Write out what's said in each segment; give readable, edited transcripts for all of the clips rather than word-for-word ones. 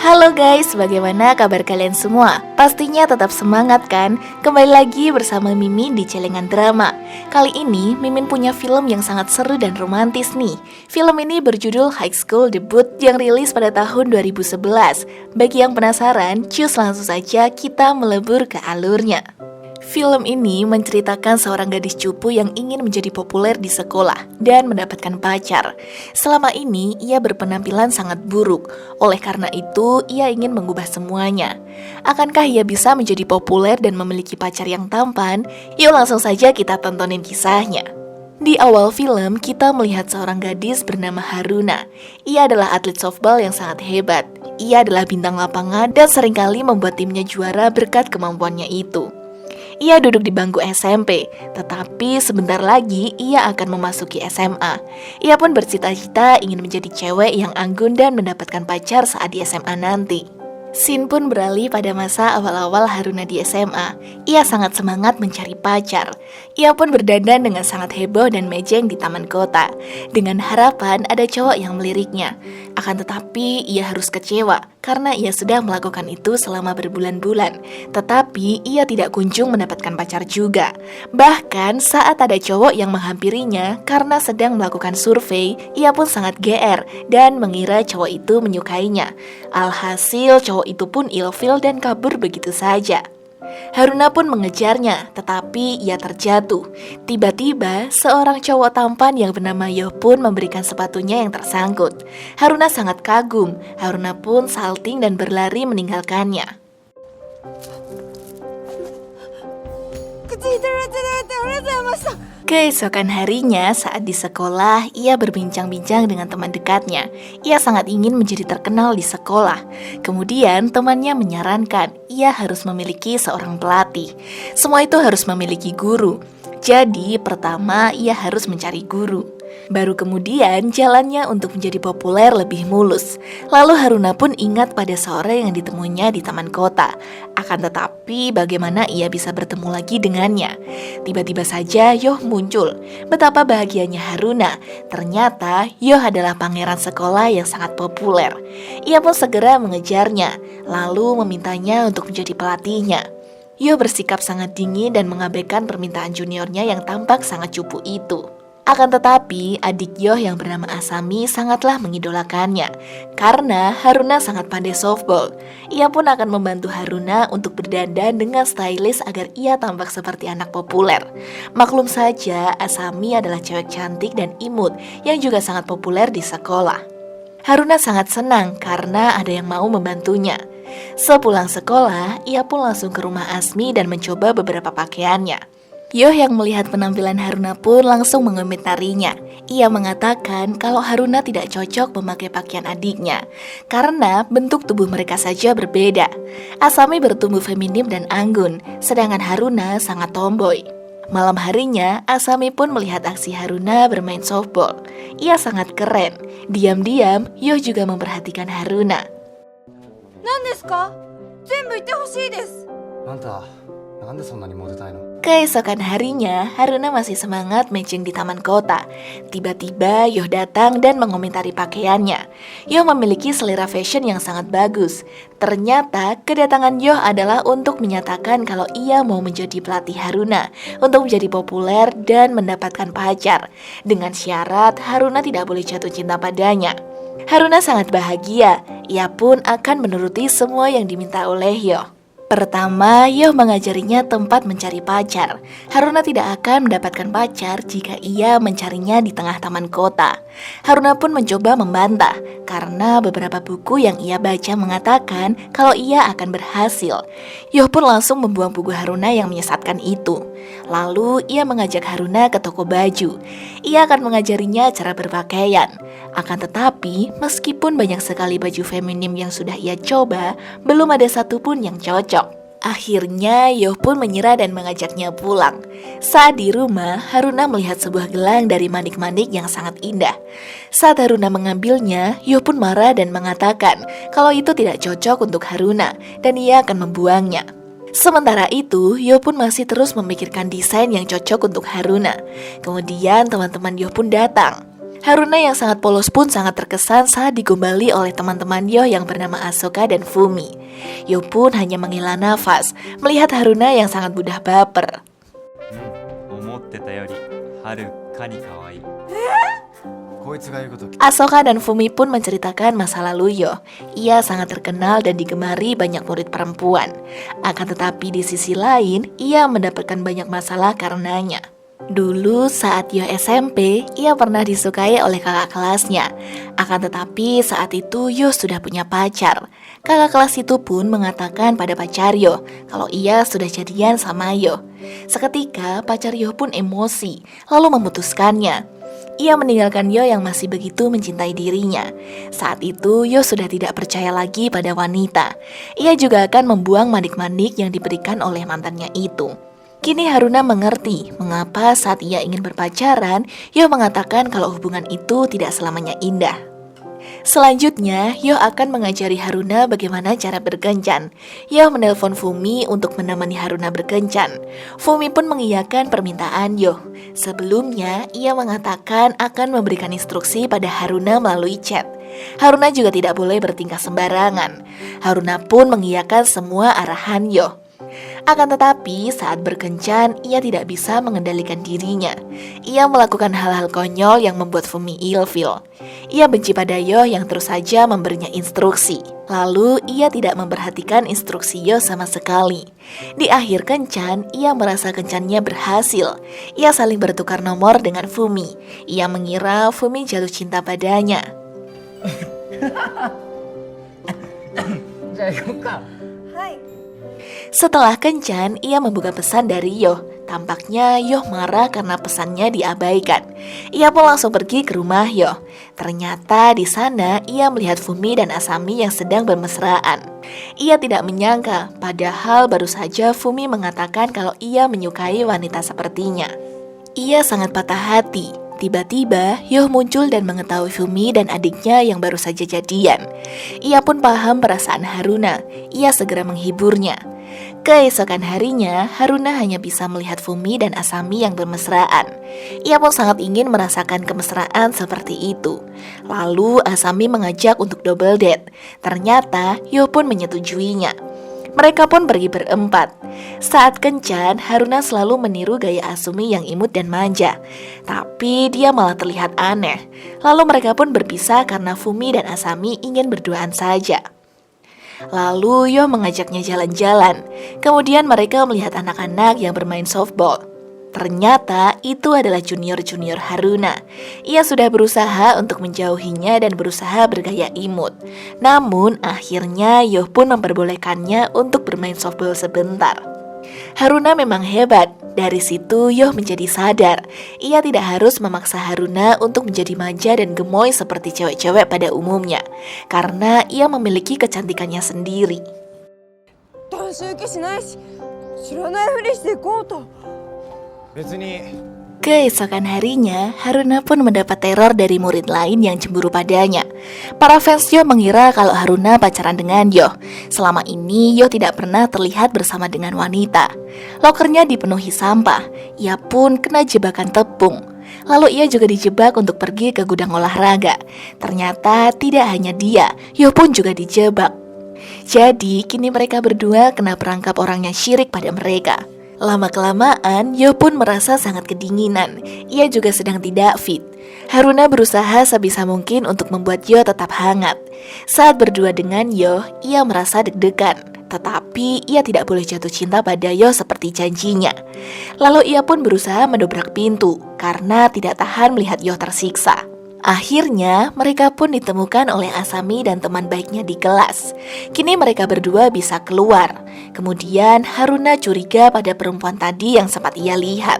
Halo guys, bagaimana kabar kalian semua? Pastinya tetap semangat kan? Kembali lagi bersama Mimin di Celengan Drama. Kali ini Mimin punya film yang sangat seru dan romantis nih. Film ini berjudul High School Debut yang rilis pada tahun 2011. Bagi yang penasaran, cus langsung saja kita melebur ke alurnya. Film ini menceritakan seorang gadis cupu yang ingin menjadi populer di sekolah dan mendapatkan pacar. Selama ini, ia berpenampilan sangat buruk. Oleh karena itu, ia ingin mengubah semuanya. Akankah ia bisa menjadi populer dan memiliki pacar yang tampan? Yuk langsung saja kita tontonin kisahnya. Di awal film, kita melihat seorang gadis bernama Haruna. Ia adalah atlet softball yang sangat hebat. Ia adalah bintang lapangan dan seringkali membuat timnya juara berkat kemampuannya itu. Ia duduk di bangku SMP, tetapi sebentar lagi ia akan memasuki SMA. Ia pun bercita-cita ingin menjadi cewek yang anggun dan mendapatkan pacar saat di SMA nanti. Scene pun beralih pada masa awal-awal Haruna di SMA. Ia sangat semangat mencari pacar. Ia pun berdandan dengan sangat heboh dan mejeng di taman kota, dengan harapan ada cowok yang meliriknya. Akan tetapi ia harus kecewa karena ia sudah melakukan itu selama berbulan-bulan, tetapi ia tidak kunjung mendapatkan pacar juga. Bahkan saat ada cowok yang menghampirinya karena sedang melakukan survei, ia pun sangat GR dan mengira cowok itu menyukainya. Alhasil cowok itu pun ilfil dan kabur begitu saja. Haruna pun mengejarnya, tetapi ia terjatuh. Tiba-tiba, seorang cowok tampan yang bernama Yoh pun memberikan sepatunya yang tersangkut. Haruna sangat kagum. Haruna pun salting dan berlari meninggalkannya. Keesokan harinya, saat di sekolah, ia berbincang-bincang dengan teman dekatnya. Ia sangat ingin menjadi terkenal di sekolah. Kemudian, temannya menyarankan ia harus memiliki seorang pelatih. Semua itu harus memiliki guru. Jadi, pertama ia harus mencari guru. Baru kemudian jalannya untuk menjadi populer lebih mulus. Lalu Haruna pun ingat pada sore yang ditemuinya di taman kota. Akan tetapi bagaimana ia bisa bertemu lagi dengannya? Tiba-tiba saja Yoh muncul. Betapa bahagianya Haruna. Ternyata Yoh adalah pangeran sekolah yang sangat populer. Ia pun segera mengejarnya, lalu memintanya untuk menjadi pelatihnya. Yoh bersikap sangat dingin dan mengabaikan permintaan juniornya yang tampak sangat cupu itu. Akan tetapi, adik Yoh yang bernama Asami sangatlah mengidolakannya karena Haruna sangat pandai softball. Ia pun akan membantu Haruna untuk berdandan dengan stylish agar ia tampak seperti anak populer. Maklum saja, Asami adalah cewek cantik dan imut yang juga sangat populer di sekolah. Haruna sangat senang karena ada yang mau membantunya. Sepulang sekolah, ia pun langsung ke rumah Asmi dan mencoba beberapa pakaiannya. Yoh yang melihat penampilan Haruna pun langsung mengomentarinya. Ia mengatakan kalau Haruna tidak cocok memakai pakaian adiknya karena bentuk tubuh mereka saja berbeda. Asami bertumbuh feminim dan anggun, sedangkan Haruna sangat tomboy. Malam harinya, Asami pun melihat aksi Haruna bermain softball. Ia sangat keren. Diam-diam, Yoh juga memperhatikan Haruna. Keesokan harinya, Haruna masih semangat matching di taman kota. Tiba-tiba Yoh datang dan mengomentari pakaiannya. Yoh memiliki selera fashion yang sangat bagus. Ternyata kedatangan Yoh adalah untuk menyatakan kalau ia mau menjadi pelatih Haruna untuk menjadi populer dan mendapatkan pacar. Dengan syarat Haruna tidak boleh jatuh cinta padanya. Haruna sangat bahagia. Ia pun akan menuruti semua yang diminta oleh Yoh. Pertama, Yoh mengajarinya tempat mencari pacar. Haruna tidak akan mendapatkan pacar jika ia mencarinya di tengah taman kota. Haruna pun mencoba membantah karena beberapa buku yang ia baca mengatakan kalau ia akan berhasil. Yoh pun langsung membuang buku Haruna yang menyesatkan itu. Lalu ia mengajak Haruna ke toko baju. Ia akan mengajarinya cara berpakaian. Akan tetapi, meskipun banyak sekali baju feminim yang sudah ia coba, belum ada satupun yang cocok. Akhirnya, Yoh pun menyerah dan mengajaknya pulang. Saat di rumah, Haruna melihat sebuah gelang dari manik-manik yang sangat indah. Saat Haruna mengambilnya, Yoh pun marah dan mengatakan kalau itu tidak cocok untuk Haruna dan ia akan membuangnya. Sementara itu, Yoh pun masih terus memikirkan desain yang cocok untuk Haruna. Kemudian teman-teman Yoh pun datang. Haruna yang sangat polos pun sangat terkesan saat digombali oleh teman-teman Yo yang bernama Asoka dan Fumi. Yo pun hanya menghela nafas melihat Haruna yang sangat mudah baper. Asoka dan Fumi pun menceritakan masa lalu Yo. Ia sangat terkenal dan digemari banyak murid perempuan. Akan tetapi di sisi lain, ia mendapatkan banyak masalah karenanya. Dulu saat Yo SMP, ia pernah disukai oleh kakak kelasnya. Akan tetapi saat itu Yo sudah punya pacar. Kakak kelas itu pun mengatakan pada pacar Yo kalau ia sudah jadian sama Yo. Seketika pacar Yo pun emosi, lalu memutuskannya. Ia meninggalkan Yo yang masih begitu mencintai dirinya. Saat itu Yo sudah tidak percaya lagi pada wanita. Ia juga akan membuang manik-manik yang diberikan oleh mantannya itu. Kini Haruna mengerti mengapa saat ia ingin berpacaran, Yo mengatakan kalau hubungan itu tidak selamanya indah. Selanjutnya, Yo akan mengajari Haruna bagaimana cara berkencan. Yo menelpon Fumi untuk menemani Haruna berkencan. Fumi pun mengiyakan permintaan Yo. Sebelumnya, ia mengatakan akan memberikan instruksi pada Haruna melalui chat. Haruna juga tidak boleh bertingkah sembarangan. Haruna pun mengiyakan semua arahan Yo. Akan tetapi saat berkencan ia tidak bisa mengendalikan dirinya. Ia melakukan hal-hal konyol yang membuat Fumi ilfil. Ia benci pada Yo yang terus saja memberinya instruksi. Lalu ia tidak memperhatikan instruksi Yo sama sekali. Di akhir kencan ia merasa kencannya berhasil. Ia saling bertukar nomor dengan Fumi. Ia mengira Fumi jatuh cinta padanya. Setelah kencan, ia membuka pesan dari Yo. Tampaknya Yo marah karena pesannya diabaikan. Ia pun langsung pergi ke rumah Yo. Ternyata di sana ia melihat Fumi dan Asami yang sedang bermesraan. Ia tidak menyangka, padahal baru saja Fumi mengatakan kalau ia menyukai wanita sepertinya. Ia sangat patah hati. Tiba-tiba, Yo muncul dan mengetahui Fumi dan adiknya yang baru saja jadian. Ia pun paham perasaan Haruna. Ia segera menghiburnya. Keesokan harinya, Haruna hanya bisa melihat Fumi dan Asami yang bermesraan. Ia pun sangat ingin merasakan kemesraan seperti itu. Lalu Asami mengajak untuk double date. Ternyata Yo pun menyetujuinya. Mereka pun pergi berempat. Saat kencan, Haruna selalu meniru gaya Asumi yang imut dan manja. Tapi dia malah terlihat aneh. Lalu mereka pun berpisah karena Fumi dan Asami ingin berduaan saja. Lalu Yo mengajaknya jalan-jalan. Kemudian mereka melihat anak-anak yang bermain softball. Ternyata itu adalah junior-junior Haruna. Ia sudah berusaha untuk menjauhinya dan berusaha bergaya imut. Namun akhirnya Yo pun memperbolehkannya untuk bermain softball sebentar. Haruna memang hebat. Dari situ Yo menjadi sadar ia tidak harus memaksa Haruna untuk menjadi manja dan gemoy seperti cewek-cewek pada umumnya, karena ia memiliki kecantikannya sendiri. Keesokan harinya, Haruna pun mendapat teror dari murid lain yang cemburu padanya. Para fans Yo mengira kalau Haruna pacaran dengan Yo. Selama ini Yo tidak pernah terlihat bersama dengan wanita. Lokernya dipenuhi sampah. Ia pun kena jebakan tepung. Lalu ia juga dijebak untuk pergi ke gudang olahraga. Ternyata tidak hanya dia, Yo pun juga dijebak. Jadi kini mereka berdua kena perangkap orang yang syirik pada mereka. Lama-kelamaan, Yo pun merasa sangat kedinginan. Ia juga sedang tidak fit. Haruna berusaha sebisa mungkin untuk membuat Yo tetap hangat. Saat berdua dengan Yo, ia merasa deg-degan. Tetapi ia tidak boleh jatuh cinta pada Yo seperti janjinya. Lalu ia pun berusaha mendobrak pintu karena tidak tahan melihat Yo tersiksa. Akhirnya, mereka pun ditemukan oleh Asami dan teman baiknya di kelas. Kini mereka berdua bisa keluar. Kemudian Haruna curiga pada perempuan tadi yang sempat ia lihat.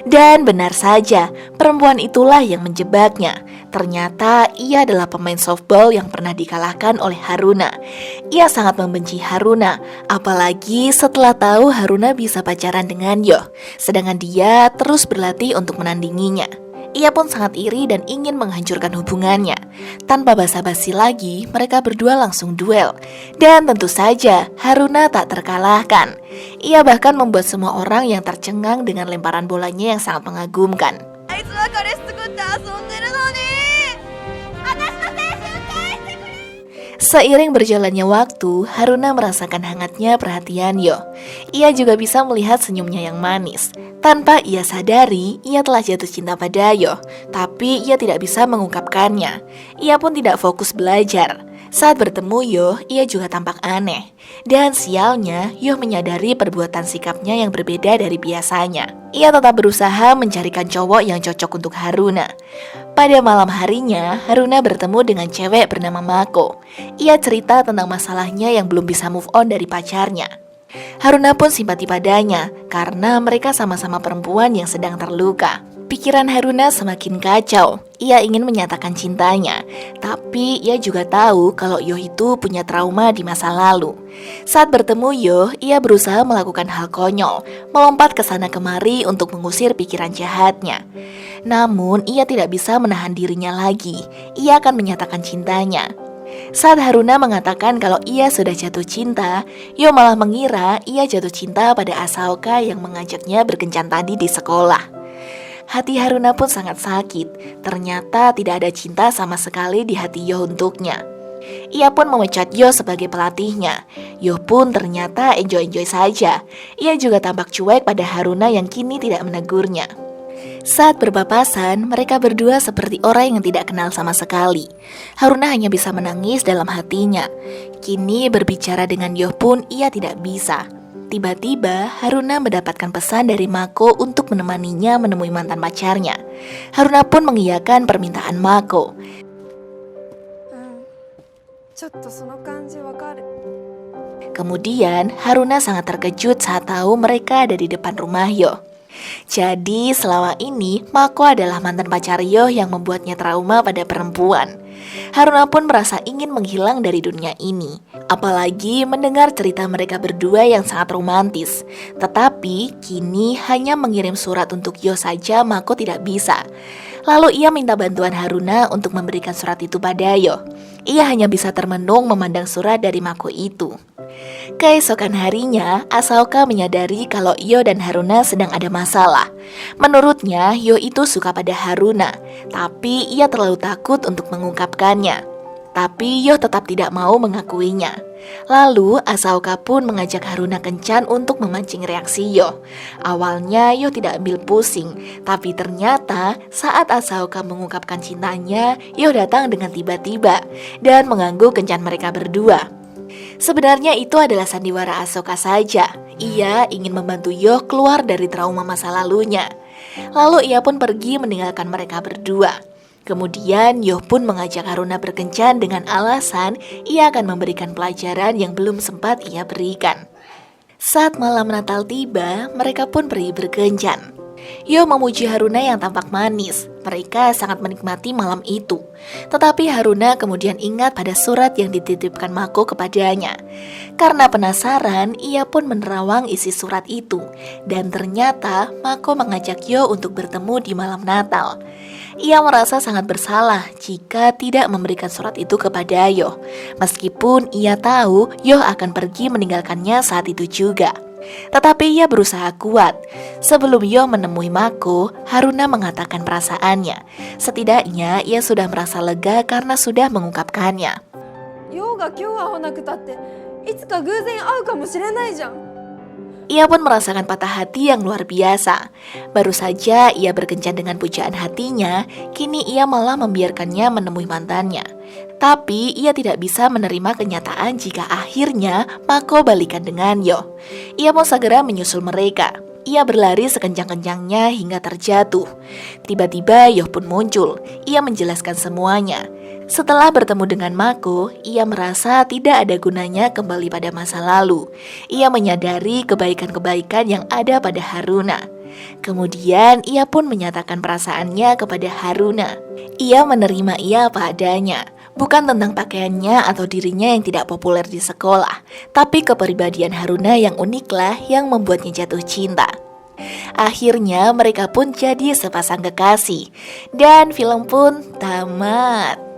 Dan benar saja, perempuan itulah yang menjebaknya. Ternyata ia adalah pemain softball yang pernah dikalahkan oleh Haruna. Ia sangat membenci Haruna, apalagi setelah tahu Haruna bisa pacaran dengan Yo, sedangkan dia terus berlatih untuk menandinginya. Ia pun sangat iri dan ingin menghancurkan hubungannya. Tanpa basa-basi lagi, mereka berdua langsung duel. Dan tentu saja, Haruna tak terkalahkan. Ia bahkan membuat semua orang yang tercengang dengan lemparan bolanya yang sangat mengagumkan. いつは彼氏作って遊んでるのに私の青春返してくれ。 Seiring berjalannya waktu, Haruna merasakan hangatnya perhatian Yo. Ia juga bisa melihat senyumnya yang manis. Tanpa ia sadari, ia telah jatuh cinta pada Yo. Tapi ia tidak bisa mengungkapkannya. Ia pun tidak fokus belajar. Saat bertemu Yo, ia juga tampak aneh. Dan sialnya, Yo menyadari perbuatan sikapnya yang berbeda dari biasanya. Ia tetap berusaha mencarikan cowok yang cocok untuk Haruna. Pada malam harinya, Haruna bertemu dengan cewek bernama Mako. Ia cerita tentang masalahnya yang belum bisa move on dari pacarnya. Haruna pun simpati padanya karena mereka sama-sama perempuan yang sedang terluka. Pikiran Haruna semakin kacau. Ia ingin menyatakan cintanya, tapi ia juga tahu kalau Yo itu punya trauma di masa lalu. Saat bertemu Yo, ia berusaha melakukan hal konyol, melompat ke sana kemari untuk mengusir pikiran jahatnya. Namun, ia tidak bisa menahan dirinya lagi. Ia akan menyatakan cintanya. Saat Haruna mengatakan kalau ia sudah jatuh cinta, Yo malah mengira ia jatuh cinta pada Asaoka yang mengajaknya berkencan tadi di sekolah. Hati Haruna pun sangat sakit. Ternyata tidak ada cinta sama sekali di hati Yo untuknya. Ia pun memecat Yo sebagai pelatihnya. Yo pun ternyata enjoy-enjoy saja. Ia juga tampak cuek pada Haruna yang kini tidak menegurnya. Saat berpapasan, mereka berdua seperti orang yang tidak kenal sama sekali. Haruna hanya bisa menangis dalam hatinya. Kini berbicara dengan Yo pun ia tidak bisa. Tiba-tiba, Haruna mendapatkan pesan dari Mako untuk menemaninya menemui mantan pacarnya. Haruna pun mengiyakan permintaan Mako. Kemudian, Haruna sangat terkejut saat tahu mereka ada di depan rumah Yo. Jadi, selama ini, Mako adalah mantan pacar Yo yang membuatnya trauma pada perempuan. Haruna pun merasa ingin menghilang dari dunia ini. Apalagi mendengar cerita mereka berdua yang sangat romantis. Tetapi, kini hanya mengirim surat untuk Yo saja Mako tidak bisa. Lalu ia minta bantuan Haruna untuk memberikan surat itu pada Yo. Ia hanya bisa termenung memandang surat dari Mako itu. Keesokan harinya, Asaoka menyadari kalau Yo dan Haruna sedang ada masalah. Menurutnya, Yo itu suka pada Haruna, tapi ia terlalu takut untuk mengungkapkannya. Tapi Yo tetap tidak mau mengakuinya. Lalu, Asaoka pun mengajak Haruna kencan untuk memancing reaksi Yo. Awalnya Yo tidak ambil pusing, tapi ternyata saat Asaoka mengungkapkan cintanya, Yo datang dengan tiba-tiba dan mengganggu kencan mereka berdua. Sebenarnya itu adalah sandiwara Asoka saja. Ia ingin membantu Yo keluar dari trauma masa lalunya. Lalu ia pun pergi meninggalkan mereka berdua. Kemudian Yo pun mengajak Haruna berkencan dengan alasan ia akan memberikan pelajaran yang belum sempat ia berikan. Saat malam Natal tiba, mereka pun pergi berkencan. Yo memuji Haruna yang tampak manis. Mereka sangat menikmati malam itu. Tetapi Haruna kemudian ingat pada surat yang dititipkan Mako kepadanya. Karena penasaran, ia pun menerawang isi surat itu. Dan ternyata Mako mengajak Yo untuk bertemu di malam Natal. Ia merasa sangat bersalah jika tidak memberikan surat itu kepada Yo. Meskipun ia tahu Yo akan pergi meninggalkannya saat itu juga. Tetapi ia berusaha kuat. Sebelum Yo menemui Mako, Haruna mengatakan perasaannya. Setidaknya ia sudah merasa lega karena sudah mengungkapkannya. Ia pun merasakan patah hati yang luar biasa. Baru saja ia berkencan dengan pujaan hatinya, kini ia malah membiarkannya menemui mantannya. Tapi ia tidak bisa menerima kenyataan jika akhirnya Mako balikan dengan Yo. Ia pun segera menyusul mereka. Ia berlari sekencang-kencangnya hingga terjatuh. Tiba-tiba Yo pun muncul. Ia menjelaskan semuanya. Setelah bertemu dengan Mako, ia merasa tidak ada gunanya kembali pada masa lalu. Ia menyadari kebaikan-kebaikan yang ada pada Haruna. Kemudian ia pun menyatakan perasaannya kepada Haruna. Ia menerima ia apa adanya. Bukan tentang pakaiannya atau dirinya yang tidak populer di sekolah, tapi kepribadian Haruna yang uniklah yang membuatnya jatuh cinta. Akhirnya mereka pun jadi sepasang kekasih, dan film pun tamat.